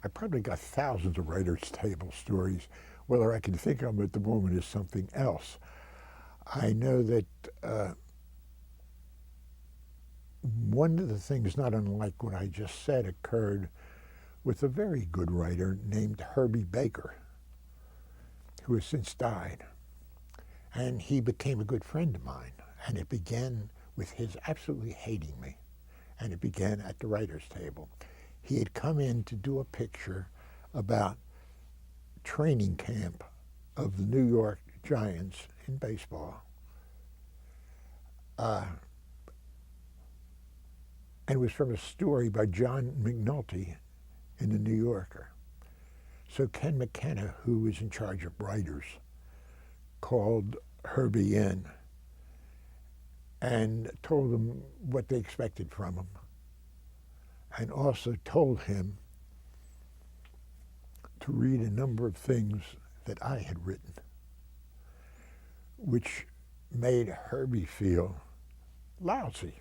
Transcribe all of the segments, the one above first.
I probably got thousands of writers' table stories. Whether I can think of them at the moment is something else. I know that one of the things, not unlike what I just said, occurred with a very good writer named Herbie Baker, who has since died. And he became a good friend of mine. And it began with his absolutely hating me. And it began at the writer's table. He had come in to do a picture about training camp of the New York Giants in baseball. And it was from a story by John McNulty in the New Yorker. So Ken McKenna, who was in charge of writers, called Herbie in and told him what they expected from him, and also told him to read a number of things that I had written, which made Herbie feel lousy.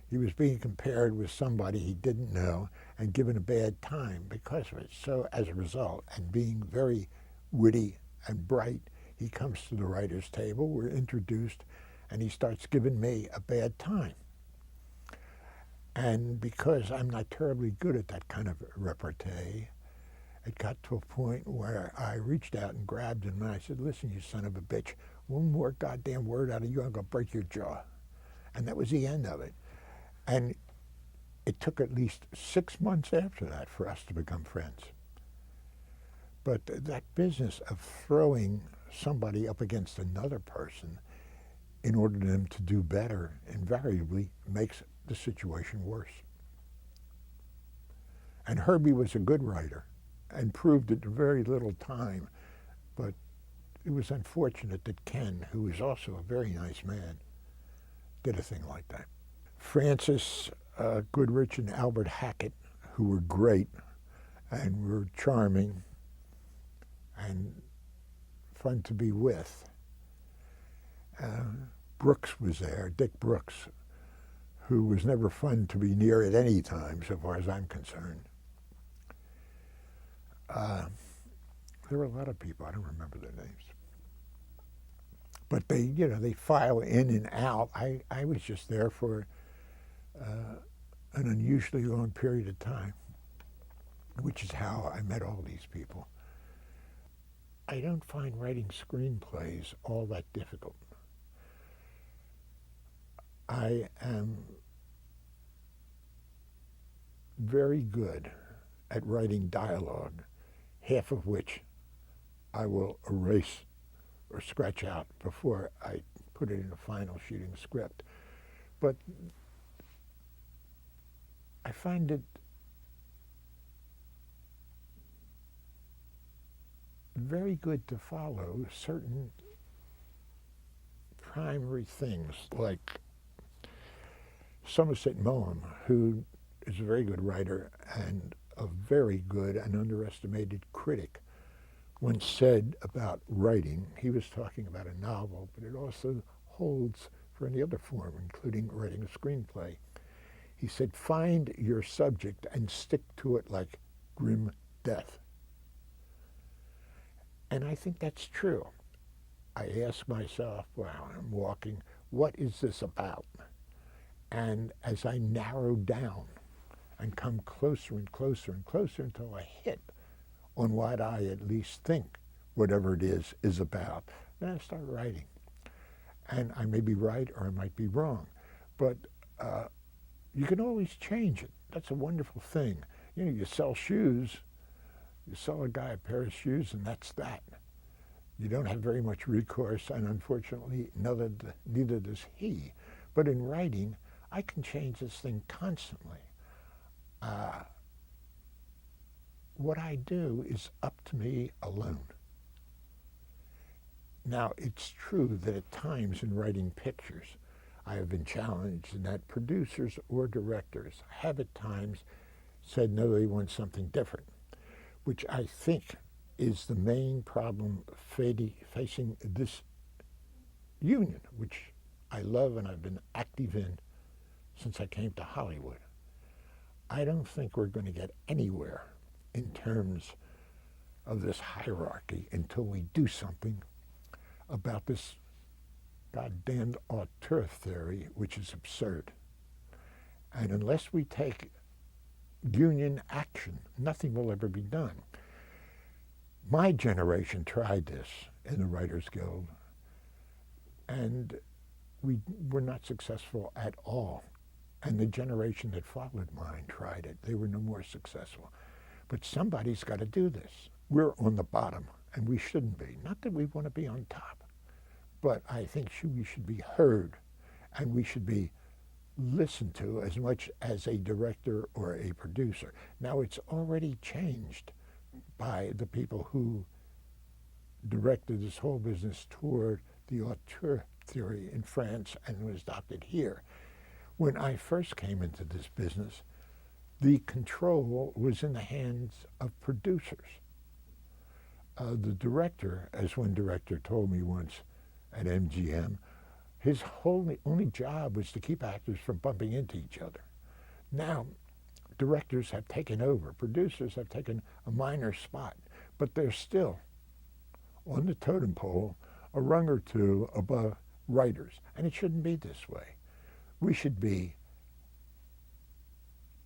He was being compared with somebody he didn't know and given a bad time because of it. So as a result, and being very witty and bright, he comes to the writer's table, we're introduced, and he starts giving me a bad time. And because I'm not terribly good at that kind of repartee, it got to a point where I reached out and grabbed him and I said, listen, you son of a bitch, one more goddamn word out of you, I'm going to break your jaw. And that was the end of it. And it took at least 6 months after that for us to become friends. But that business of throwing somebody up against another person in order for them to do better invariably makes the situation worse. And Herbie was a good writer and proved it in very little time, but it was unfortunate that Ken, who was also a very nice man, did a thing like that. Francis Goodrich and Albert Hackett, who were great and were charming and fun to be with. Brooks was there, Dick Brooks, who was never fun to be near at any time, so far as I'm concerned. There were a lot of people, I don't remember their names. But they file in and out. I was just there for an unusually long period of time, which is how I met all these people. I don't find writing screenplays all that difficult. I am very good at writing dialogue, half of which I will erase or scratch out before I put it in a final shooting script. But I find it very good to follow certain primary things, like Somerset Maugham, who is a very good writer and a very good and underestimated critic, once said about writing, he was talking about a novel, but it also holds for any other form, including writing a screenplay. He said, find your subject and stick to it like grim death. And I think that's true. I ask myself while I'm walking, what is this about? And as I narrow down and come closer and closer and closer until I hit on what I at least think whatever it is about, then I start writing. And I may be right or I might be wrong, but you can always change it. That's a wonderful thing. You sell shoes, you sell a guy a pair of shoes, and that's that. You don't have very much recourse, and unfortunately, neither does he. But in writing, I can change this thing constantly. What I do is up to me alone. Now, it's true that at times in writing pictures, I have been challenged and that producers or directors have at times said, no, they want something different, which I think is the main problem facing this union, which I love and I've been active in since I came to Hollywood. I don't think we're going to get anywhere in terms of this hierarchy until we do something about this goddamned auteur theory, which is absurd. And unless we take union action, nothing will ever be done. My generation tried this in the Writers Guild, and we were not successful at all. And the generation that followed mine tried it. They were no more successful. But somebody's got to do this. We're on the bottom, and we shouldn't be. Not that we want to be on top, but I think we should be heard, and we should be listened to as much as a director or a producer. Now, it's already changed by the people who directed this whole business toward the auteur theory in France and was adopted here. When I first came into this business, the control was in the hands of producers. The director, as one director told me once at MGM, his only job was to keep actors from bumping into each other. Now, directors have taken over. Producers have taken a minor spot, but they're still on the totem pole a rung or two above writers, and it shouldn't be this way. We should be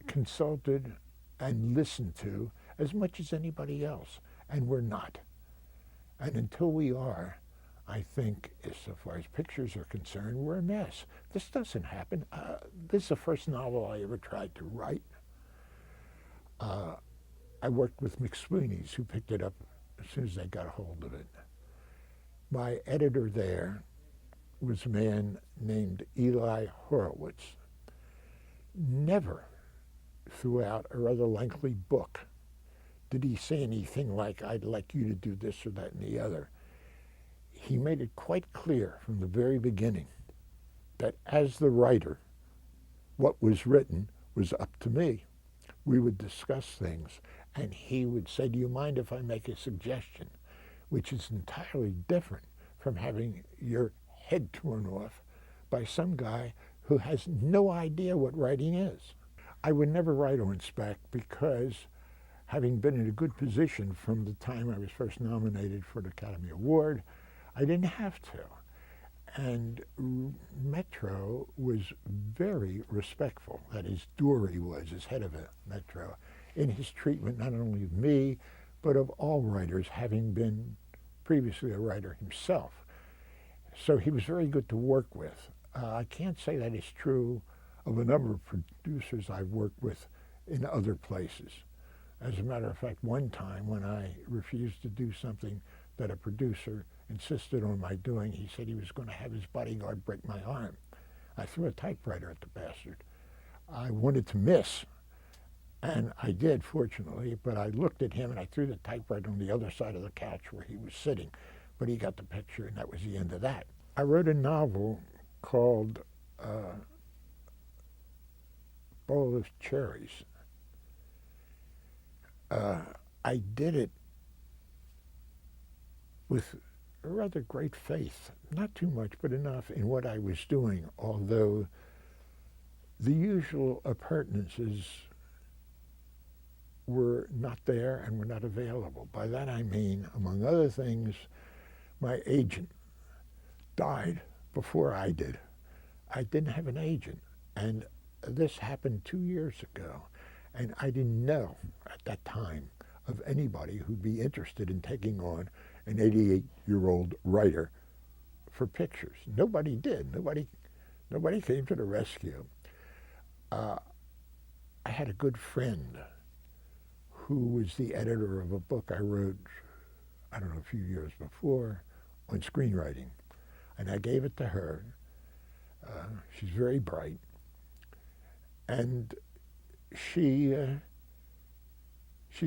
consulted and listened to as much as anybody else, and we're not. And until we are, I think, as far as pictures are concerned, we're a mess. This doesn't happen. This is the first novel I ever tried to write. I worked with McSweeney's, who picked it up as soon as they got a hold of it. My editor there was a man named Eli Horowitz. Never throughout a rather lengthy book did he say anything like, I'd like you to do this or that and the other. He made it quite clear from the very beginning that as the writer, what was written was up to me. We would discuss things, and he would say, do you mind if I make a suggestion? Which is entirely different from having your head torn off by some guy who has no idea what writing is. I would never write on spec because, having been in a good position from the time I was first nominated for the Academy Award, I didn't have to. And Metro was very respectful, that is, Dury was, as head of Metro, in his treatment not only of me, but of all writers, having been previously a writer himself. So he was very good to work with. I can't say that is true of a number of producers I've worked with in other places. As a matter of fact, one time when I refused to do something that a producer insisted on my doing, he said he was going to have his bodyguard break my arm. I threw a typewriter at the bastard. I wanted to miss, and I did, fortunately, but I looked at him and I threw the typewriter on the other side of the couch where he was sitting, but he got the picture, and that was the end of that. I wrote a novel called Bowl of Cherries. I did it with a rather great faith, not too much, but enough in what I was doing, although the usual appurtenances were not there and were not available. By that I mean, among other things, my agent died before I did. I didn't have an agent, and this happened 2 years ago, and I didn't know at that time of anybody who'd be interested in taking on an 88-year-old writer for pictures. Nobody did. Nobody came to the rescue. I had a good friend who was the editor of a book I wrote, I don't know, a few years before, on screenwriting. And I gave it to her. She's very bright. And she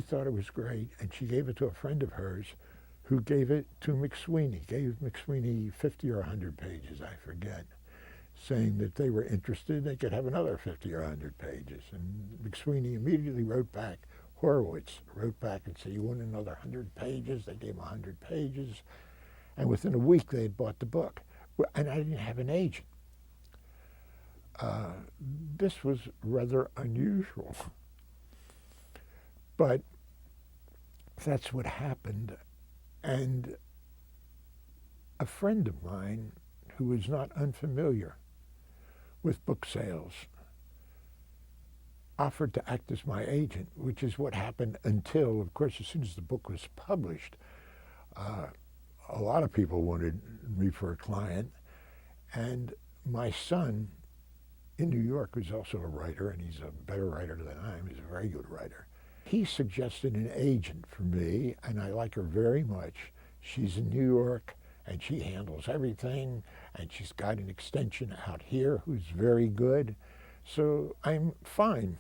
thought it was great, and she gave it to a friend of hers who gave it to McSweeney, gave McSweeney 50 or 100 pages, I forget, saying that they were interested, they could have another 50 or 100 pages. And McSweeney immediately wrote back, Horowitz wrote back and said, you want another 100 pages? They gave him 100 pages. And within a week, they had bought the book. And I didn't have an agent. This was rather unusual. But that's what happened. And a friend of mine who was not unfamiliar with book sales offered to act as my agent, which is what happened until, of course, as soon as the book was published, a lot of people wanted me for a client. And my son in New York, who's also a writer, and he's a better writer than I am, he's a very good writer, he suggested an agent for me, and I like her very much. She's in New York, and she handles everything, and she's got an extension out here who's very good. So I'm fine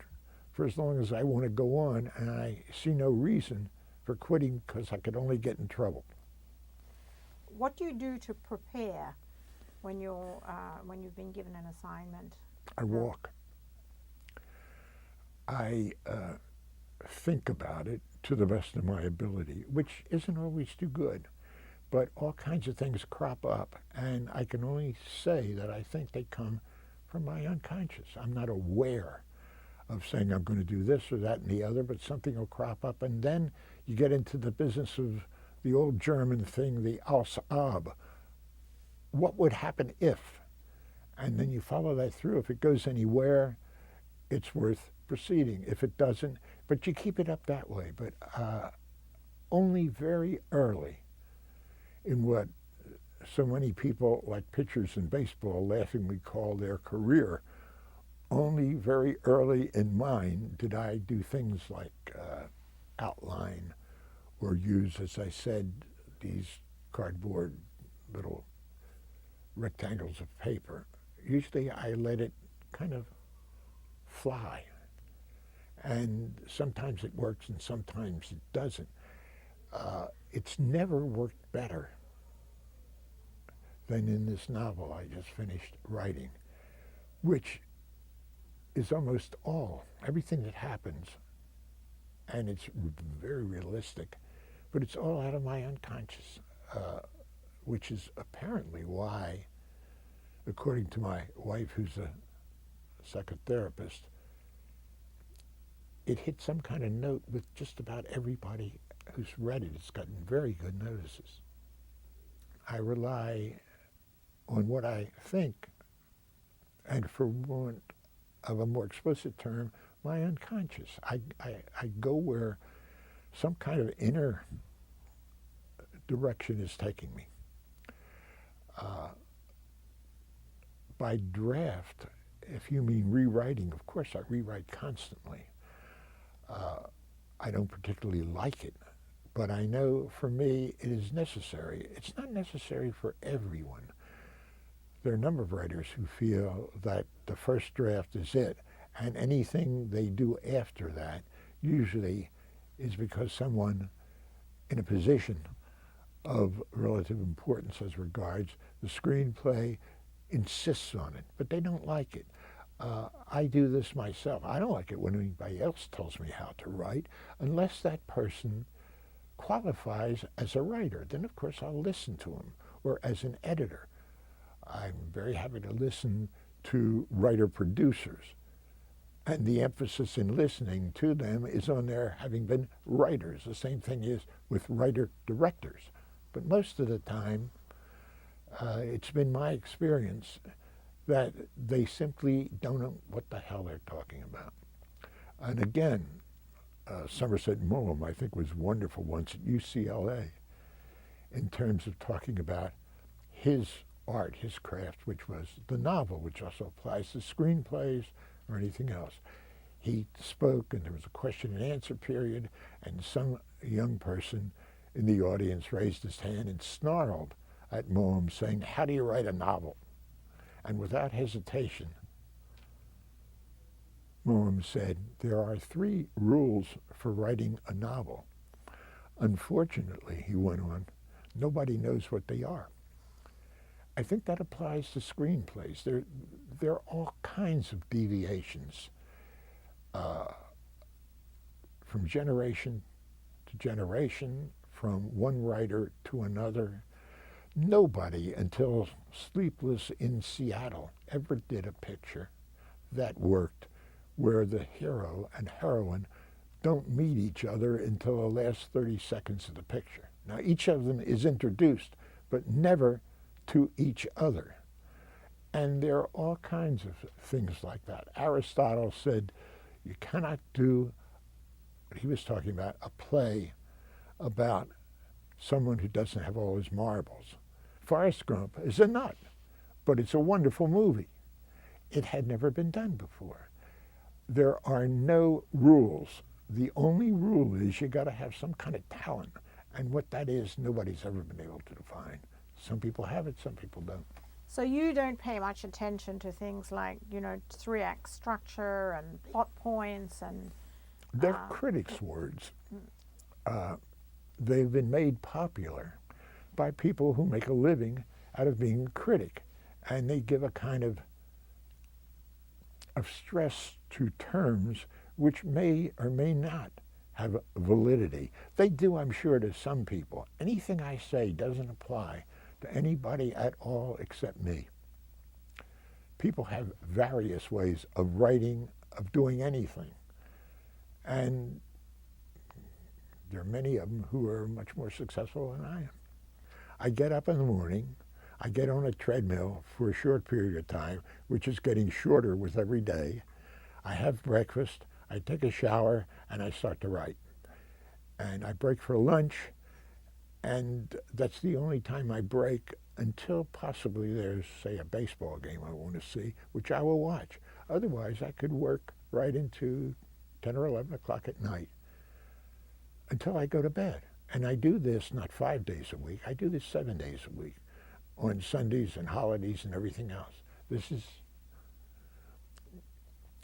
for as long as I want to go on, and I see no reason for quitting because I could only get in trouble. What do you do to prepare when you've been given an assignment? I walk. I think about it to the best of my ability, which isn't always too good. But all kinds of things crop up, and I can only say that I think they come from my unconscious. I'm not aware of saying I'm going to do this or that and the other, but something will crop up, and then you get into the business of the old German thing, the als ob. What would happen if? And then you follow that through. If it goes anywhere, it's worth proceeding. If it doesn't, but you keep it up that way. But only very early in what so many people, like pitchers in baseball, laughingly call their career, only very early in mine did I do things like outline or use, as I said, these cardboard little rectangles of paper. Usually I let it kind of fly. And sometimes it works and sometimes it doesn't. It's never worked better than in this novel I just finished writing, which is almost all, everything that happens, and it's very realistic, but it's all out of my unconscious, which is apparently why, according to my wife, who's a psychotherapist, it hit some kind of note with just about everybody who's read it. It's gotten very good notices. I rely on what I think, and for want of a more explicit term, my unconscious. I go where some kind of inner direction is taking me. By draft, if you mean rewriting, of course I rewrite constantly. I don't particularly like it, but I know for me it is necessary. It's not necessary for everyone. There are a number of writers who feel that the first draft is it, and anything they do after that usually is because someone in a position of relative importance as regards the screenplay insists on it, but they don't like it. I do this myself. I don't like it when anybody else tells me how to write, unless that person qualifies as a writer. Then, of course, I'll listen to him, or as an editor. I'm very happy to listen to writer-producers, and the emphasis in listening to them is on their having been writers. The same thing is with writer-directors. But most of the time, it's been my experience that they simply don't know what the hell they're talking about. And again, Somerset Maugham, I think, was wonderful once at UCLA in terms of talking about his art, his craft, which was the novel, which also applies to screenplays or anything else. He spoke, and there was a question and answer period, and some young person in the audience raised his hand and snarled at Maugham, saying, "How do you write a novel?" And without hesitation, Maugham said, "There are 3 rules for writing a novel. Unfortunately," he went on, "nobody knows what they are." I think that applies to screenplays. There are all kinds of deviations from generation to generation, from one writer to another. Nobody until Sleepless in Seattle ever did a picture that worked where the hero and heroine don't meet each other until the last 30 seconds of the picture. Now, each of them is introduced, but never to each other. And there are all kinds of things like that. Aristotle said you cannot do, he was talking about a play about someone who doesn't have all his marbles. Forrest Gump is a nut, but it's a wonderful movie. It had never been done before. There are no rules. The only rule is you got to have some kind of talent. And what that is, nobody's ever been able to define. Some people have it, some people don't. So you don't pay much attention to things like, 3-act structure and plot points and... They're critics' words. They've been made popular by people who make a living out of being a critic. And they give a kind of stress to terms which may or may not have validity. They do, I'm sure, to some people. Anything I say doesn't apply to anybody at all except me. People have various ways of writing, of doing anything. And there are many of them who are much more successful than I am. I get up in the morning, I get on a treadmill for a short period of time, which is getting shorter with every day. I have breakfast, I take a shower, and I start to write. And I break for lunch, and that's the only time I break until possibly there's, say, a baseball game I want to see, which I will watch. Otherwise, I could work right into 10 or 11 o'clock at night until I go to bed. And I do this not 5 days a week, I do this 7 days a week, on Sundays and holidays and everything else. This is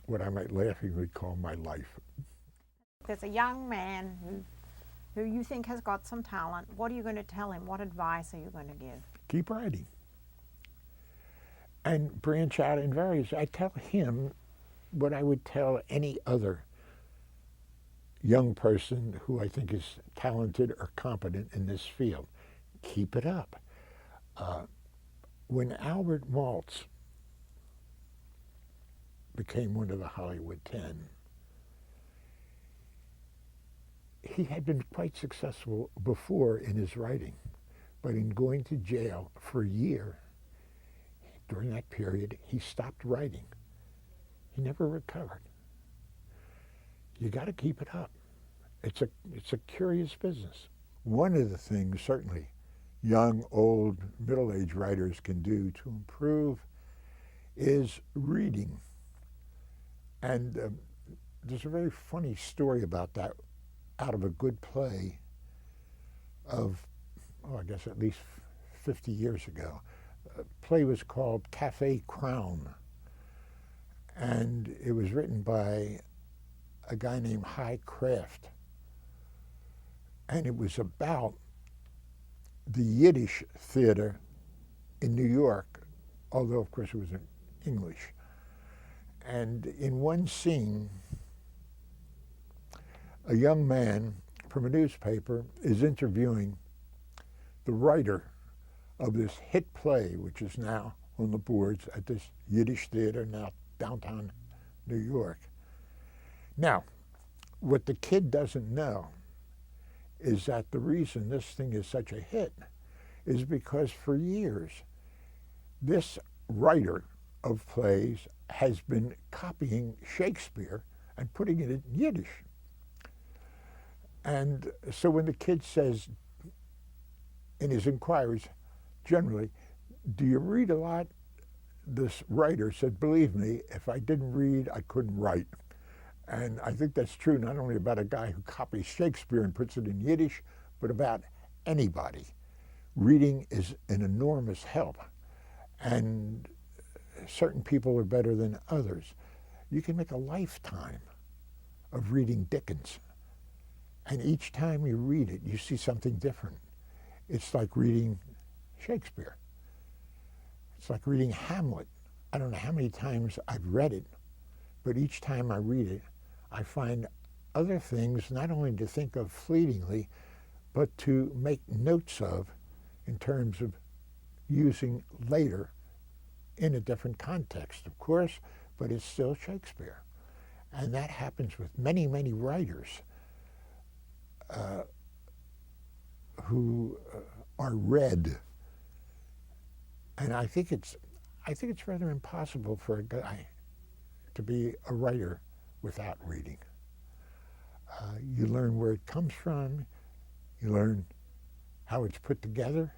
what I might laughingly call my life. There's a young man who you think has got some talent. What are you going to tell him? What advice are you going to give? Keep writing. And branch out in various. I tell him what I would tell any other young person who I think is talented or competent in this field. Keep it up. When Albert Maltz became one of the Hollywood 10, he had been quite successful before in his writing, but in going to jail for a year, during that period, he stopped writing. He never recovered. You got to keep it up. It's a curious business. One of the things, certainly, young, old, middle-aged writers can do to improve is reading. And there's a very funny story about that out of a good play of, I guess at least 50 years ago. The play was called Cafe Crown, and it was written by a guy named High Craft. And it was about the Yiddish theater in New York, although of course it was in English. And in one scene, a young man from a newspaper is interviewing the writer of this hit play, which is now on the boards at this Yiddish theater, now downtown New York. Now, what the kid doesn't know is that the reason this thing is such a hit is because for years, this writer of plays has been copying Shakespeare and putting it in Yiddish. And so when the kid says, in his inquiries, generally, do you read a lot? This writer said, believe me, if I didn't read, I couldn't write. And I think that's true not only about a guy who copies Shakespeare and puts it in Yiddish, but about anybody. Reading is an enormous help. And certain people are better than others. You can make a lifetime of reading Dickens. And each time you read it, you see something different. It's like reading Shakespeare. It's like reading Hamlet. I don't know how many times I've read it, but each time I read it, I find other things not only to think of fleetingly, but to make notes of in terms of using later in a different context, of course, but it's still Shakespeare. And that happens with many, many writers who are read. And I think it's rather impossible for a guy to be a writer without reading. You learn where it comes from, you learn how it's put together,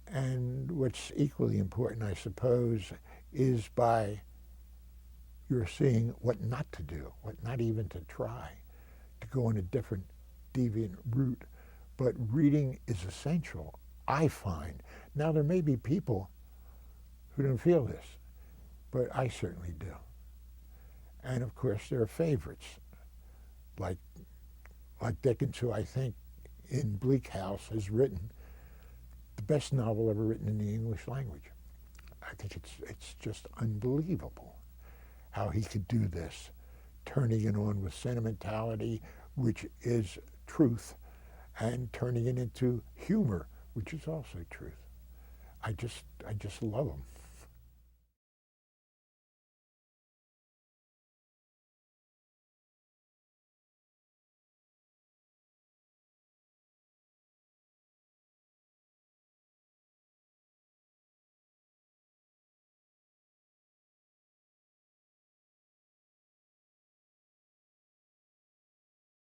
and what's equally important, I suppose, is by you're seeing what not to do, what not even to try, to go on a different deviant route. But reading is essential, I find. Now, there may be people who don't feel this, but I certainly do. And of course, there are favorites, like Dickens, who I think in Bleak House has written the best novel ever written in the English language. I think it's just unbelievable how he could do this, turning it on with sentimentality, which is truth, and turning it into humor, which is also truth. I just love him.